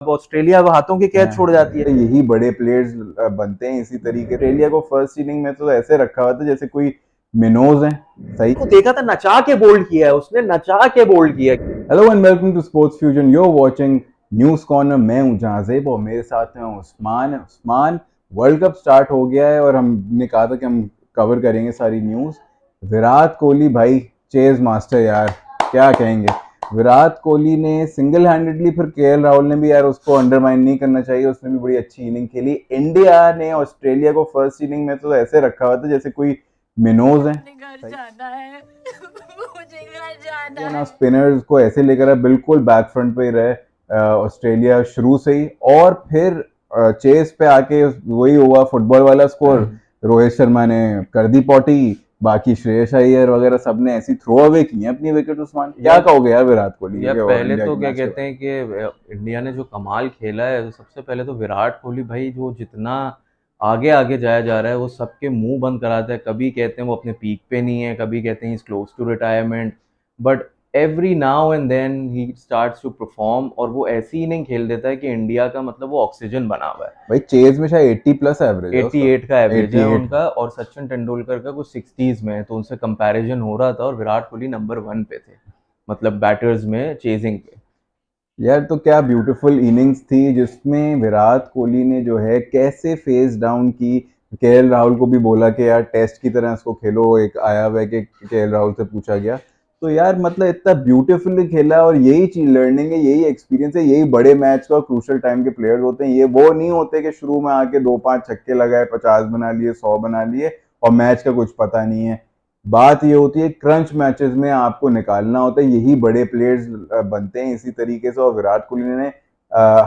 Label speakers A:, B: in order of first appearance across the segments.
A: अब ऑस्ट्रेलिया वो हाथों की कैच छोड़ जाती है।
B: यही बड़े प्लेयर्स बनते हैं इसी तरीके। ऑस्ट्रेलिया को फर्स्ट इनिंग में तो ऐसे रखा हुआ था जैसे कोई मिनोज है। सही
A: को देखा था, नचा के बोल्ड किया है उसने, नचा के बोल्ड किया है।
B: Hello and welcome to sports fusion. You are watching news corner. मैं हूं जहाजेब और मेरे साथ हैं उस्मान। वर्ल्ड कप स्टार्ट हो गया है और हमने कहा था कि हम कवर करेंगे सारी न्यूज। विराट कोहली भाई चेज मास्टर यार, क्या कहेंगे। विराट कोहली ने सिंगल हैंडेडली, फिर केएल राहुल ने भी यार उसको अंडरमाइन नहीं करना चाहिए, उसने भी बड़ी अच्छी इनिंग खेली। इंडिया ने ऑस्ट्रेलिया को फर्स्ट इनिंग में तो ऐसे रखा हुआ था जैसे कोई मिनोज है।
C: घर जाना है मुझे घर जाना
B: ना
C: है।
B: स्पिनर्स को ऐसे लेकर बिल्कुल बैक फ्रंट पे ही रहे ऑस्ट्रेलिया शुरू से ही, और फिर चेस पे आके वही हुआ फुटबॉल वाला स्कोर। रोहित शर्मा ने कर दी पॉटी, बाकी श्रेयस अय्यर वगैरह सबने ऐसी थ्रो अवे की है अपनी विकेट। उस्मान क्या कहोगे यार विराट कोहली
A: या
B: के और
A: पहले
B: इंडिया
A: तो
B: के
A: क्या
B: मैच के
A: कहते हैं कि इंडिया ने जो कमाल खेला है, सबसे पहले तो विराट कोहली भाई जो जितना आगे आगे जाया जा रहा है वो सबके मुंह बंद कराता है। कभी कहते हैं वो अपने पीक पे नहीं है, कभी कहते हैं is close to retirement, but every now and then he starts to perform और वो ऐसी इनिंग खेल देता है कि इंडिया का मतलब वो ऑक्सीजन बना हुआ है।
B: भाई चेज में शायद 80 प्लस एवरेज है उसका।
A: 88 का एवरेज है
B: 88।
A: उनका, और सचिन तेंदुलकर का कुछ 60s में है, तो उनसे कंपैरिजन हो रहा था और विराट कोहली नंबर 1 पे थे, मतलब बैटर्स में, चेजिंग पे।
B: यार तो क्या ब्यूटीफुल इनिंग्स थी जिसमें विराट कोहली ने जो है कैसे फेस डाउन की। केएल राहुल को भी बोला कि यार टेस्ट की तरह इसको खेलो, एक आया हुआ है कि केएल राहुल से पूछा गया। तो यार मतलब इतना ब्यूटीफुली खेला, और यही चीज लर्निंग है, यही एक्सपीरियंस है, यही बड़े मैच का क्रूशल टाइम के प्लेयर्स होते हैं। ये वो नहीं होते कि शुरू में आके 2-5 छक्के लगाए, 50 बना लिए, 100 बना लिए और मैच का कुछ पता नहीं है। बात ये होती है क्रंच मैचेस में आपको निकालना होता है, यही बड़े प्लेयर्स बनते हैं इसी तरीके से। और विराट कोहली ने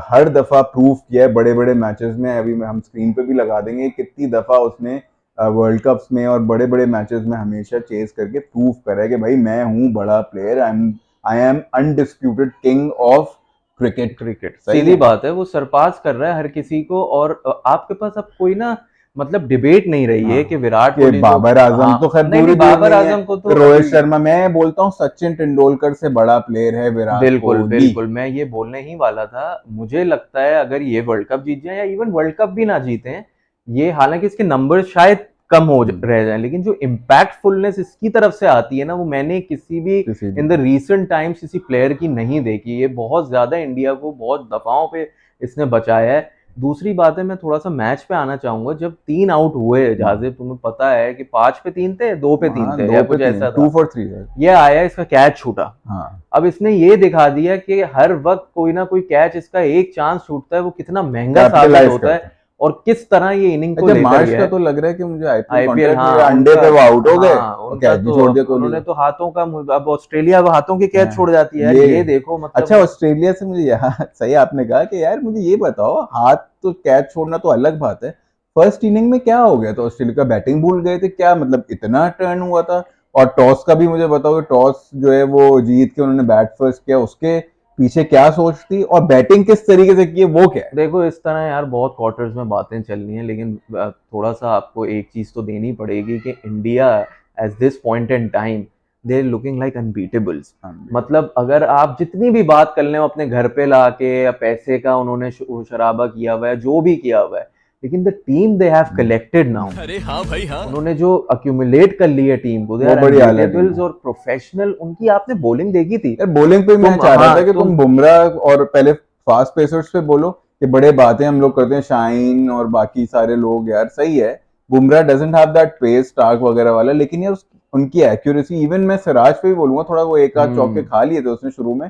B: हर दफा प्रूव किया है बड़े बड़े मैचेस में। अभी हम स्क्रीन पे भी लगा देंगे कितनी दफा उसने वर्ल्ड कप्स में और बड़े बड़े मैचेस में हमेशा चेस करके प्रूव करा है कि भाई मैं हूँ बड़ा player. I am undisputed king of cricket.
A: Cricket
B: सही
A: सीधी
B: है।
A: बात है, वो सरपास कर रहा है हर किसी को। और आपके पास अब कोई ना, मतलब डिबेट नहीं रही है
B: हाँ,
A: कि विराट
B: कि
A: कोहली जो,
B: बाबर आजम तो
A: हाँ
B: खैर
A: नहीं
B: दूर
A: नहीं,
B: ही दूर
A: बाबर
B: नहीं है।
A: आजम को तो
B: रोहित
A: अभी,
B: शर्मा, मैं बोलता हूँ सचिन तेंदुलकर से बड़ा प्लेयर है विराट
A: बिल्कुल
B: कोहली।
A: बिल्कुल, मैं ये बोलने ही वाला था। मुझे लगता है अगर ये वर्ल्ड कप जीत जाए या इवन वर्ल्ड कप भी ना जीते, ये हालांकि इसके नंबर शायद कम हो रह जाए, लेकिन जो इम्पैक्टफुलनेस इसकी तरफ से आती है ना, वो मैंने किसी भी इन द रीसेंट टाइम्स किसी प्लेयर की नहीं देखी। ये बहुत ज्यादा इंडिया को बहुत दफाओं पे इसने बचाया है। दूसरी बात है, मैं थोड़ा सा मैच पे आना चाहूंगा। जब 3 आउट हुए जहाजे, तुम्हें पता है कि 5 पे 3 थे, 2 पे 3
B: हाँ,
A: थे या
B: 2 पे
A: कुछ
B: 3,
A: ऐसा
B: 2
A: था।
B: फॉर 3 है।
A: ये आया, इसका कैच छूटा।
B: हाँ,
A: अब इसने ये दिखा दिया कि हर वक्त कोई ना कोई कैच, इसका एक चांस छूटता है वो कितना महंगा साबित
B: कैपिटलाइज
A: होता
B: करते
A: है,
B: हैं।
A: और किस तरह ये इनिंग को
B: अच्छा,
A: लेकर
B: मार्च
A: गया
B: का
A: है।
B: तो लग रहा है कि मुझे आईपीएल
A: आईपीएल,
B: कॉन्ट्रैक्ट मिल
A: हाँ
B: गया, अंडे
A: उनका,
B: पे वो आउट हो गए
A: हाँ
B: और
A: उनका
B: कैच भी
A: तो,
B: छोड़ दिया कोहली
A: उन्होंने
B: ने।
A: तो हाथों का, अब ऑस्ट्रेलिया वो हाथों की कैच
B: हाँ,
A: छोड़ जाती है यार, ये देखो
B: अच्छा
A: मतलब।
B: ऑस्ट्रेलिया से मुझे यहाँ सही आपने कहा कि यार मुझे ये बताओ, हाथ तो कैच छोड़ना तो अलग बात है, फर्स्ट इनिंग में क्या हो गया था ऑस्ट्रेलिया का? बैटिंग भूल गए थे क्या? मतलब इतना टर्न हुआ था? और टॉस का भी मुझे बताओ कि टॉस जो है वो जीत के उन्होंने बैट फर्स्ट किया, उसके पीछे क्या सोच थी, और बैटिंग किस तरीके से की है वो क्या है?
A: देखो इस तरह यार बहुत क्वार्टर्स में बातें चलनी है, लेकिन थोड़ा सा आपको एक चीज तो देनी पड़ेगी कि India at this point in time they are looking like unbeatables. मतलब अगर आप जितनी भी बात कर लें अपने घर पे ला के, या पैसे का उन्होंने शराबा किया हुआ है, जो भी किया हुआ है, लेकिन the team they have collected now,
C: अरे हाँ भाई हाँ,
A: उन्होंने जो अक्यूमुलेट कर ली है टीम को, दे
B: वो
A: आर
B: बड़ी आला टीम
A: अनबीटेबल्स
B: है।
A: और प्रोफेशनल। उनकी आपने बॉलिंग देखी थी?
B: यार बॉलिंग पे मैं
A: तुम,
B: चाह रहा
A: हाँ
B: था कि
A: तुम,
B: तुम बुमराह और पहले फास्ट पेसर्स पे बोलो कि बड़े बातें हम लोग करते हैं, शाइन और बाकी सारे लोग, यार सही है। Bumrah doesn't have that pace Starc वगैरह वाला, लेकिन यार उनकी एक्यूरेसी, इवन मैं सिराज पे भी बोलूंगा, थोड़ा वो एक आध चौके खा लिए थे उसने शुरू में,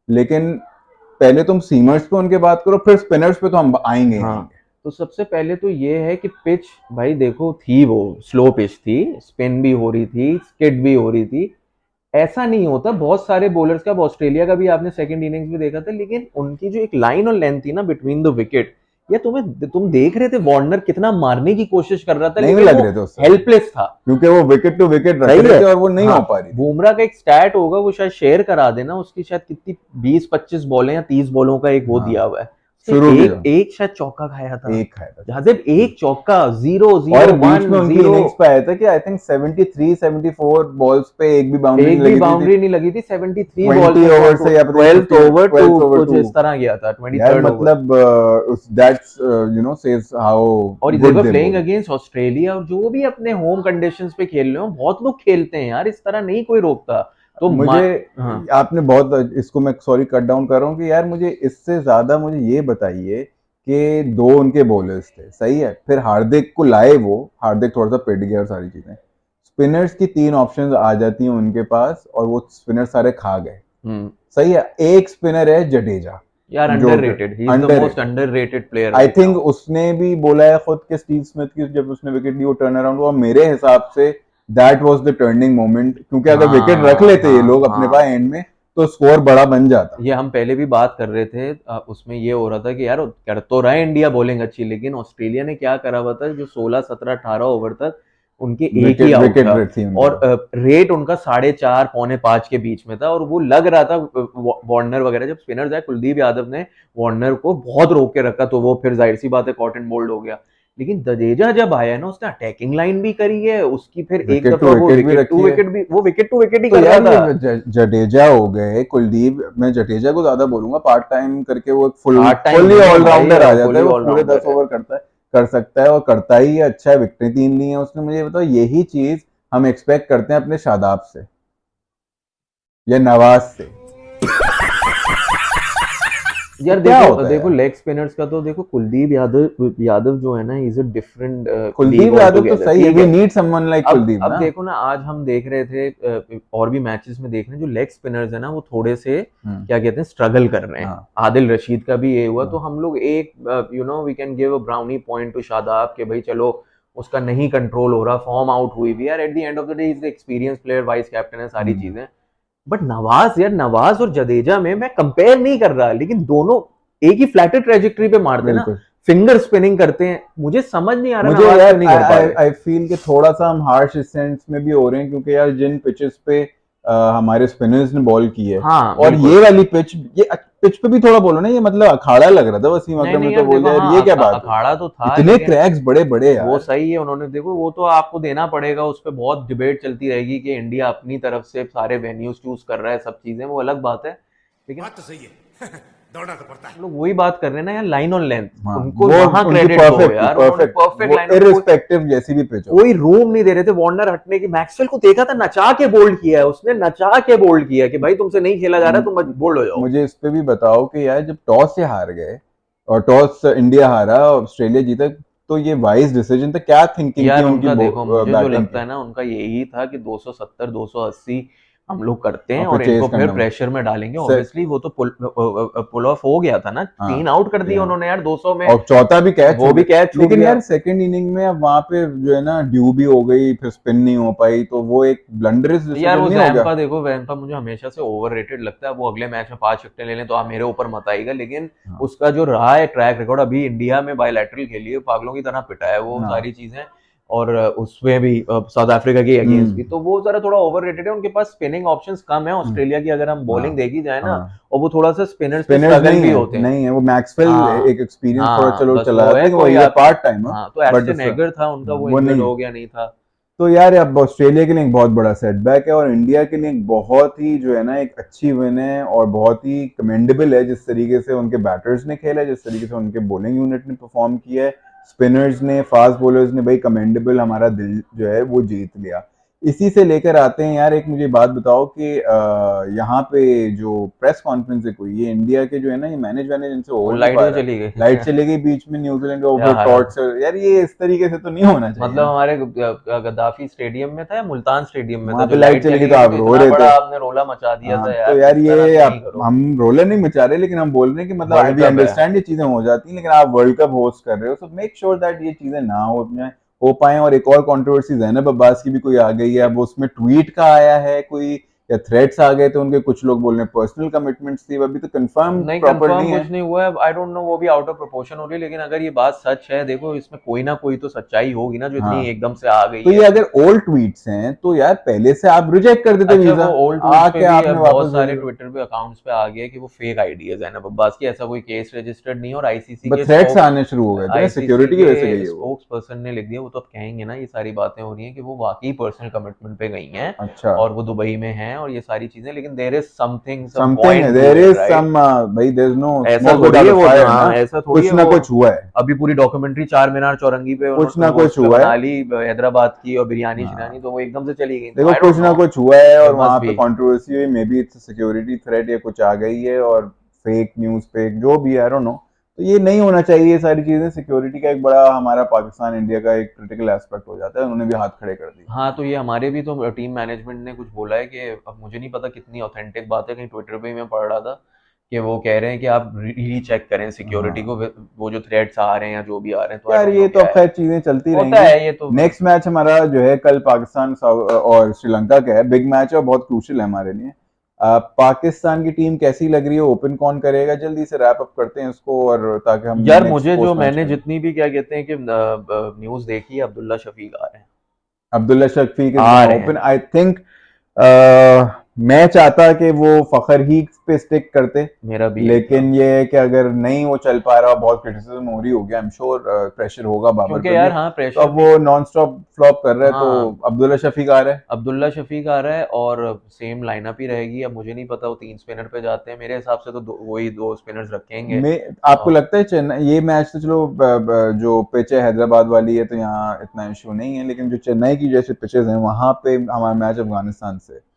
B: लेकिन पहले तुम सीमर्स पे उनके बात करो, फिर स्पिनर्स पे तो हम आएंगे ही
A: हाँ
B: आएंगे।
A: तो सबसे पहले तो ये है कि पिच, भाई देखो थी वो स्लो पिच थी, स्पिन भी हो रही थी, स्किड भी हो रही थी। ऐसा नहीं होता बहुत सारे बॉलर्स का, अब ऑस्ट्रेलिया का भी आपने सेकंड इनिंग्स में देखा था, लेकिन उनकी जो एक लाइन और लेंथ थी ना बिटवीन द विकेट, या तुम देख रहे थे वार्नर कितना मारने की कोशिश कर रहा था,
B: नहीं भी
A: लेकिन
B: लग
A: वो
B: रहे थे उससे,
A: हेल्पलेस था।
B: क्योंकि वो विकेट टू विकेट रख
A: सही
B: रहे
A: है।
B: थे और वो नहीं
A: हाँ,
B: हो पा रही थी।
A: बुमराह का एक स्टैट होगा, वो शायद शेयर करा देना, उसकी शायद कितनी 20-25 बॉलें या 30 बॉलों का एक वो दिया
B: हाँ,
A: हुआ है,
B: शुरू
A: एक एक शायद चौका खाया था,
B: एक खाया था,
A: जहां सिर्फ एक चौका, 0-0
B: और बीच में
A: 1
B: उनकी
A: 0
B: इनिंग्स पे आया था कि आई थिंक 73-74 बॉल्स पे एक भी बाउंड्री
A: एक
B: नहीं
A: भी
B: लगी थी,
A: बाउंड्री नहीं लगी थी, 73
B: 20
A: बॉल पे
B: ओवर से या पता नहीं
A: 12th over
B: 12th
A: to
B: over
A: कुछ
B: to-
A: इस तरह गया था,
B: यार
A: 23rd ओवर।
B: मतलब that's you know says how
A: और दे वर प्लेइंग अगेंस्ट ऑस्ट्रेलिया, और जो भी अपने होम कंडीशंस पे खेल रहे हो, बहुत लोग खेलते हैं यार, इस तरह नहीं कोई रोकता। तो
B: मुझे
A: हाँ,
B: आपने बहुत इसको मैं सॉरी कट डाउन कर रहा हूँ कि यार मुझे इससे ज्यादा मुझे ये बताइए कि दो उनके बॉलर्स थे, सही है, फिर हार्दिक को लाए, वो हार्दिक थोड़ा सा पिट गया और सारी चीजें, स्पिनर्स की 3 ऑप्शंस आ जाती हैं उनके पास और वो स्पिनर सारे खा गए, सही है, एक स्पिनर है जडेजा,
A: यार
B: जो
A: underrated, he is the most underrated player
B: I think उसने भी बोला है खुद के स्टीव स्मिथ की जब उसने विकेट ली वो टर्न अराउंड हुआ, मेरे हिसाब say that was the turning moment, क्योंकि अगर विकेट रख लेते ये लोग अपने पास एंड में तो स्कोर बड़ा बन जाता।
A: ये हम पहले भी बात कर रहे थे, उसमें ये हो रहा था कि यार कर तो रहा है इंडिया बॉलिंग अच्छी, लेकिन ऑस्ट्रेलिया ने क्या करा हुआ था, जो 16 17 18 ओवर तक उनके एक ही आउट था, और रेट उनका 4.5 पौने 5 के बीच में था, और वो लग रहा था वार्नर वगैरह जब स्पिनर्स आए, कुलदीप यादव ने वार्नर को बहुत रोक के रखा, तो वो फिर जाहिर सी बात है कॉट एंड बोल्ड हो गया। लेकिन जडेजा जब आया ना, उसने अटैकिंग लाइन भी करी है उसकी, फिर एक दफा वो विकेट टू विकेट ही कर रहा था।
B: जडेजा हो गए, कुलदीप, मैं जडेजा को ज्यादा बोलूंगा, पार्ट टाइम करके वो फुल्ली
A: fully
B: ऑलराउंडर आ जाता है, वो पूरे
A: all-rounder
B: 10 ओवर कर सकता है और करता ही है, अच्छा है, विकेटें 3 ली हैं उसने। मुझे बताओ यही चीज हम एक्सपेक्ट करते हैं अपने शादाब से या नवाज से,
A: यार
B: क्या
A: देखो
B: होता है
A: देखो
B: यार?
A: लेग स्पिनर्स का तो देखो, कुलदीप यादव जो है ना, is a different
B: Kuldeep Yadav तो सही है, we need someone like Kuldeep
A: अब
B: ना।
A: देखो ना, आज हम देख रहे थे और भी मैचेस में देख रहे हैं, जो लेग स्पिनर्स है ना, वो थोड़े से क्या कहते हैं, स्ट्रगल कर रहे हैं।
B: हाँ।
A: आदिल रशीद का भी ये हुआ, तो हम लोग एक we can give a brownie point to Shadab के भाई चलो उसका नहीं कंट्रोल हो रहा, फॉर्म आउट हुई भी यार, eight the end of the day is the experience player, vice captain है, सारी चीजें। बट नवाज और जडेजा में मैं कंपेयर नहीं कर रहा, लेकिन दोनों एक ही फ्लैटर ट्रेजेक्टरी पे मारते हैं ना, फिंगर स्पिनिंग करते हैं, मुझे समझ नहीं आ रहा
B: मुझे
A: नवाज
B: यार
A: क्यों नहीं कर पा रहे।
B: आई फील कि थोड़ा सा हम हार्श सेंस में भी हो रहे हैं, क्योंकि यार जिन पिचेस पे हमारे स्पिनर्स ने बॉल की है,
A: हाँ,
B: और ये वाली पिच, ये पिच पे भी थोड़ा बोलो ना, ये मतलब अखाड़ा लग रहा था वसीम अकरम ने, तो बोल यार ये क्या बात है,
A: अखाड़ा तो था,
B: इतने क्रैक्स बड़े बड़े यार।
A: वो सही है, उन्होंने देखो वो तो आपको देना पड़ेगा, उस पर बहुत डिबेट चलती रहेगी कि इंडिया अपनी तरफ से सारे वेन्यूज चूज कर रहा है, सब चीजें, वो अलग बात है, लेकिन
D: बात तो सही है दौड़ना तो पड़ता है।
A: हम लोग वही बात कर रहे हैं ना यार, लाइन ऑन लेंथ,
B: हाँ,
A: उनको
B: वो
A: वहां
B: उनकी
A: क्रेडिट दो यार, उन्होंने परफेक्ट लाइन,
B: इररिस्पेक्टिव जैसी भी पिच हो,
A: कोई रूम नहीं दे रहे थे वार्नर हटने की। मैक्सवेल को देखा था, नचा के बोल्ड किया है उसने, नचा के बोल्ड किया कि भाई तुमसे नहीं खेला जा रहा, तुम बोल्ड हो जाओ।
B: मुझे इस पे भी बताओ कि यार जब टॉस से हार गए और टॉस इंडिया हारा ऑस्ट्रेलिया जीता, तो ये वाइज डिसीजन था, क्या थिंकिंग
A: यार
B: थी उनकी?
A: उनका देखो, मुझे जो
B: बैटिंग
A: लगता है ना, उनका यही था कि 270 280 हम लोग करते हैं
B: और
A: और
B: फिर
A: इनको
B: chase
A: फिर
B: करना।
A: प्रेशर में डालेंगे।
B: सर-
A: ऑब्वियसली वो तो पुल ऑफ हो गया था ना,
B: हाँ,
A: 3 आउट कर दिए
B: हाँ।
A: उन्होंने यार 200 में,
B: और चौथा भी कैच
A: वो भी कैच छूट
B: लेकिन
A: गया।
B: यार सेकंड इनिंग में अब वहां पे जो है ना ड्यू भी हो गई, फिर स्पिन नहीं हो पाई, तो वो एक ब्लंडरस
A: यार
B: डिसीजन
A: वो
B: नहीं हो गया?
A: वैम्पा देखो, वैम्पा मुझे हमेशा से ओवररेटेड लगता है, वो अगले मैच में 5 विकेट ले लें तो आप मेरे ऊपर मत आएगा, लेकिन
B: हाँ।
A: उसका जो रहा है ट्रैक रिकॉर्ड, अभी इंडिया में बायलैटरल खेली है, पागलों की तरह पिटा है वो
B: हाँ।
A: सारी चीजें, और उसमें भी साउथ अफ्रीका के अगेंस्ट भी, तो वो जरा थोड़ा ओवररेटेड है, उनके पास स्पिनिंग ऑप्शंस कम है ऑस्ट्रेलिया की, अगर हम बॉलिंग देखी जाए ना, और वो थोड़ा सा स्पिनर्स पे स्ट्रगल भी होते हैं।
B: नहीं है वो मैक्सवेल एक एक्सपीरियंस थोड़ा चलो
A: बस
B: चला
A: वो है,
B: लेकिन वो
A: कोई
B: ये पार्ट टाइम है।
A: हाँ, तो एरिस्टन एगर था उनका, वो इंजर्ड
B: नहीं
A: हो गया, नहीं था।
B: तो यार अब ऑस्ट्रेलिया के लिए एक बहुत बड़ा सेटबैक है, और इंडिया के लिए एक बहुत ही जो है ना एक अच्छी विन है, और बहुत ही कमेंडेबल है जिस तरीके से उनके बैटर्स ने खेला, जिस तरीके से उनके बॉलिंग यूनिट ने परफॉर्म किया है, स्पिनर्स ने, फास्ट बॉलर्स ने, भाई कमेंडेबल, हमारा दिल जो है वो जीत लिया। इसी से लेकर आते हैं यार, एक मुझे बात बताओ कि यहाँ पे जो प्रेस कॉन्फ्रेंस हुई, ये इंडिया के जो है ना, ये मैनेज इनसे हो नहीं पा रहा, लाइट चली गई बीच में न्यूजीलैंड के टॉर्च से, यार ये इस तरीके से तो नहीं होना चाहिए।
A: मतलब हमारे गद्दाफी स्टेडियम में था या मुल्तान स्टेडियम में था,
B: जो लाइट चली गई तो आप रो रहे थे,
A: आपने रोला मचा दिया था यार।
B: तो यार ये हम रोला नहीं मचा रहे, लेकिन हम बोल रहे हैं कि मतलब आई अंडरस्टैंड ये चीजें हो जाती हैं, लेकिन आप वर्ल्ड कप होस्ट कर रहे हो, सो मेक श्योर दैट ये चीजें ना हो पाए। और एक और कंट्रोवर्सी जैनब अब्बास की भी कोई आ गई है, अब उसमें ट्वीट का आया है कोई या थ्रेट्स आ गए थे उनके, कुछ लोग बोल रहे हैं पर्सनल कमिटमेंट्स थी, अभी तो कंफर्म
A: नहीं,
B: प्रॉपर
A: कंफर्म
B: नहीं है।
A: कुछ नहीं हुआ है, आई डोंट नो, वो भी आउट ऑफ प्रोपोर्शन हो रही है, लेकिन अगर ये बात सच है, देखो इसमें कोई ना कोई तो सच्चाई होगी ना, जो इतनी
B: हाँ।
A: एकदम से आ गई
B: तो ये
A: है।
B: अगर ओल्ड ट्वीट्स हैं तो यार पहले से आप रिजेक्ट कर देते
A: अच्छा,
B: वीजा,
A: वो ओल्ड ट्वीट्स पे
B: आके
A: भी
B: आपने
A: अब
B: वापस
A: बहुत सारे
B: भेज दो।
A: ट्विटर पे अकाउंट्स पे आ गया कि वो फेक आईडीज है ना बस, की ऐसा कोई केस रजिस्टर्ड नहीं है, और आईसीसी
B: बट
A: के
B: थ्रेट्स आने शुरू हो गए थे ना, सिक्योरिटी की वजह से गई है वो।
A: स्पोक्स पर्सन ने लिख दिया, वो तो अब कहेंगे ना, ये सारी बातें हो रही हैं कि वो वाकई पर्सनल कमिटमेंट पे गई हैं
B: अच्छा,
A: और वो दुबई में हैं और ये सारी चीजें, लेकिन there is something, some
B: something
A: point to
B: there
A: it,
B: is
A: right?
B: Some, भाई देयर इज नो
A: ऐसा
B: स्मोक
A: थोड़ी है
B: विदाउट
A: वो,
B: फायर
A: हाँ,
B: ना,
A: ऐसा थोड़ी
B: कुछ
A: है
B: ना
A: वो।
B: कुछ हुआ है,
A: अभी पूरी डॉक्यूमेंट्री चार मीनार चौरंगी पे
B: कुछ
A: उन्होंने
B: ना
A: वो
B: कुछ
A: उस पे
B: हुआ
A: बना
B: है।
A: ली, हैदराबाद की, और बिरयानी
B: हाँ।
A: शिरयानी, तो वो एकदम से चली गई, तो
B: देखो
A: आई
B: कुछ
A: डोंट
B: ना
A: नो,
B: कुछ हुआ है और
A: इट
B: वहां
A: मस्ट
B: पे
A: बी।
B: कंट्रोवर्सी हुई, may be it's security threat या कुछ आ गई है, और फेक न्यूज फेक जो भी, आई डोंट नो। तो ये नहीं होना चाहिए, ये सारी चीजें सिक्योरिटी का एक बड़ा हमारा पाकिस्तान इंडिया का एक क्रिटिकल एस्पेक्ट हो जाता है, उन्होंने भी हाथ खड़े कर दिए।
A: हाँ, तो ये हमारे भी तो टीम मैनेजमेंट ने कुछ बोला है कि अब मुझे नहीं पता कितनी ऑथेंटिक बात है, कहीं ट्विटर पे ही मैं पढ़ रहा था कि वो कह रहे हैं कि आप रीचेक करें सिक्योरिटी को,
B: हाँ
A: वो जो थ्रेट्स आ रहे हैं या जो भी आ रहे हैं, तो आई
B: यार
A: डोंट
B: ये
A: नो
B: तो
A: क्या
B: अब
A: है,
B: खैर चीजें चलती
A: होता
B: रहेंगी।
A: है ये तो।
B: नेक्स्ट मैच हमारा जो है कल पाकिस्तान और श्रीलंका का है, बिग मैच है और बहुत क्रूशियल है हमारे लिए। पाकिस्तान की टीम कैसी लग रही है, ओपन कौन करेगा, जल्दी से रैप अप करते हैं इसको, और ताकि हम
A: यार
B: नेक्स्ट
A: मुझे जो
B: पोस्ट मैच
A: मैंने
B: करें।
A: जितनी भी क्या कहते हैं कि न्यूज़ देखी है, अब्दुल्ला शफीक आ रहे हैं,
B: अब्दुल्ला शफीक इज
A: आ
B: गोना
A: रहे
B: ओपन,
A: हैं।
B: I think. मैं चाहता कि वो फखर ही पे स्टिक करते,
A: मेरा भी यही था,
B: लेकिन ये है कि अगर नहीं वो चल पा रहा, बहुत क्रिटिसिज्म हो रही होगी, आई एम श्योर प्रेशर होगा बाबर
A: क्योंकि
B: पे भी,
A: यार हाँ,
B: तो
A: प्रेशर
B: अब
A: भी,
B: वो नॉन स्टॉप फ्लॉप कर रहा है, तो
A: हाँ,
B: अब्दुल्ला शफीक आ रहा है।
A: अब्दुल्ला शफीक आ रहा है और सेम लाइनअप ही रहेगी। अब मुझे नहीं पता वो 3 स्पिनर पे जाते हैं, मेरे हिसाब से तो वही 2 स्पिनर्स रखेंगे।
B: में आपको लगता है चेन्नई, ये मैच तो चलो जो पिच है हैदराबाद वाली है तो यहाँ इतना इशू नहीं है, लेकिन जो चेन्नई की जैसे पिचेस हैं वहां पे हमारा मैच अफगानिस्तान से,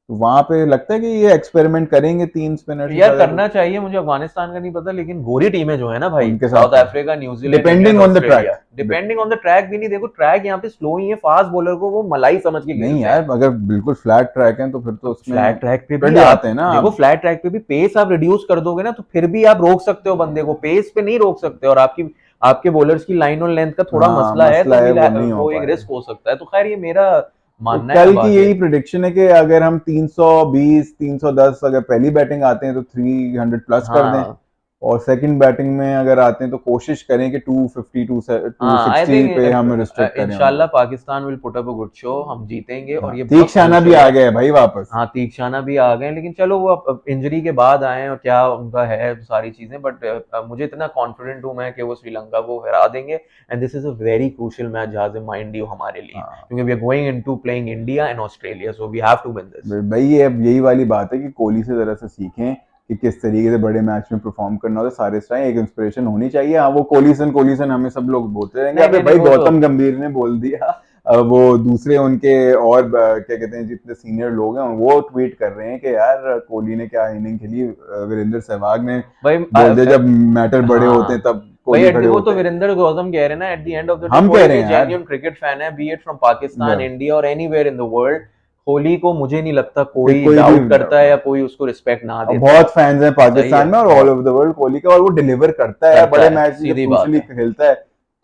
B: तो वहां पे लगता है कि ये एक्सपेरिमेंट करेंगे 3 स्पिनर्स के
A: यार
B: साथ,
A: करना चाहिए, मुझे अफगानिस्तान का नहीं पता, लेकिन गोरी टीमें जो है ना भाई,
B: उनके
A: साउथ
B: साथ है,
A: Africa, New Zealand,
B: depending
A: England,
B: on the
A: Australia,
B: track.
A: Depending on the track भी नहीं, देखो ट्रैक यहाँ पे स्लो ही है, फास्ट बॉलर को वो मलाई समझ के
B: नहीं
A: खेलते हैं।
B: यार, अगर बिल्कुल फ्लैट ट्रैक है तो फिर तो
A: तो
B: उसमें
A: फ्लैट ट्रैक पे
B: कट
A: भी आप
B: जाते हैं ना।
A: देखो, फ्लैट ट्रैक पे भी पेस आप रिड्यूस कर दोगे ना, तो फिर भी आप रोक सकते हो बंदे को, पेस पे नहीं रोक सकते, और आपकी आपके बॉलर्स की लाइन और लेंथ का थोड़ा
B: हाँ
A: मसला है, तो
B: मसला है, वो नहीं हो
A: वो एक
B: पाएगा।
A: रिस्क हो सकता है, तो खैर ये मेरा
B: तो
A: मानना है।
B: कल
A: अब
B: की
A: आगे
B: यही प्रिडिक्शन है कि अगर हम 320 310 अगर पहली बैटिंग आते हैं तो 300 प्लस कर दें,
A: हाँ,
B: और सेकंड बैटिंग में अगर आते हैं तो कोशिश करें कि 250
A: हाँ, आई
B: 260 पे हम रिस्ट्रिक्ट
A: थिंक
B: करें
A: इंशाल्लाह
B: उनको।
A: Pakistan will put up a good show, हम जीतेंगे,
B: हाँ,
A: और ये बहुत
B: तीक्षाना भी
A: क्रूशियल
B: आ
A: है।
B: गए भाई वापस।
A: हाँ, तीक्षाना भी आ गए, लेकिन चलो वो अब इंजरी के बाद आए हैं और क्या उनका है सारी चीजें, बट मुझे इतना कॉन्फिडेंट हूं मैं कि वो श्रीलंका को हरा देंगे, and this is a very crucial match Jahaz mind you हमारे लिए,
B: हाँ
A: क्योंकि we are going into playing India and Australia, so we have to win this.
B: भाई, ये अब यही वाली बात है कि कोहली से जरा से सीखें कि किस तरीके से बड़े मैच में परफॉर्म करना होता है, सारे स्टाइल एक इंस्पिरेशन होनी चाहिए। हाँ, वो कोहलीसन हमें सब लोग बोलते रहेंगे,
A: नहीं,
B: अबे
A: नहीं,
B: भाई
A: नहीं, वो तो
B: गौतम गंभीर ने बोल दिया, वो दूसरे उनके और क्या कहते हैं जितने सीनियर लोग हैं वो ट्वीट कर रहे हैं कि यार कोहली ने क्या इनिंग खेली, वीरेंद्र सहवाग ने
A: भाई
B: बोल दिया जब मैटर बड़े होते हैं
A: हाँ
B: तब
A: भाई,
B: कोहली खड़े
A: वो तो
B: होते हैं।
A: वीरेंद्र गौतम कह रहे हैं ना, at the end of the day
B: हम
A: कोई
B: कह रहे
A: भी
B: हैं यार,
A: जेन्युइन क्रिकेट फैन है, be it from Pakistan,
B: Yeah,
A: India और anywhere in the world, Kohli को मुझे नहीं लगता
B: कि
A: कोई
B: कोई भी
A: डाउट करता है या कोई उसको रिस्पेक्ट ना
B: अब
A: देता है।
B: बहुत फैंस हैं
A: सही
B: पाकिस्तान
A: है,
B: में और ऑल
A: बहुत
B: ओवर द वर्ल्ड कोहली का, और वो डिलीवर करता है यार,
A: करता
B: बड़े
A: है,
B: मैच में जब
A: सीधी बात
B: क्रूशली
A: है।
B: खेलता है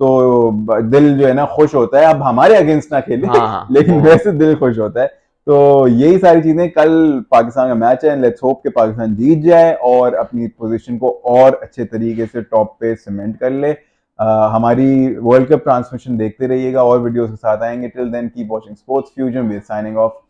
B: तो दिल जो है ना खुश होता है, अब हमारे अगेंस्ट ना खेले
A: हाँ, हाँ,
B: लेकिन
A: वो
B: वैसे दिल खुश होता है। तो यही सारी चीजें, कल पाकिस्तान का मैच है, लेट्स होप कि पाकिस्तान जीत जाए और अपनी पोजीशन को और अच्छे तरीके से टॉप पे सीमेंट कर ले। हमारी वर्ल्ड कप ट्रांसमिशन देखते रहिएगा, और वीडियोस के साथ आएंगे। Till then keep watching sports fusion, we are signing of.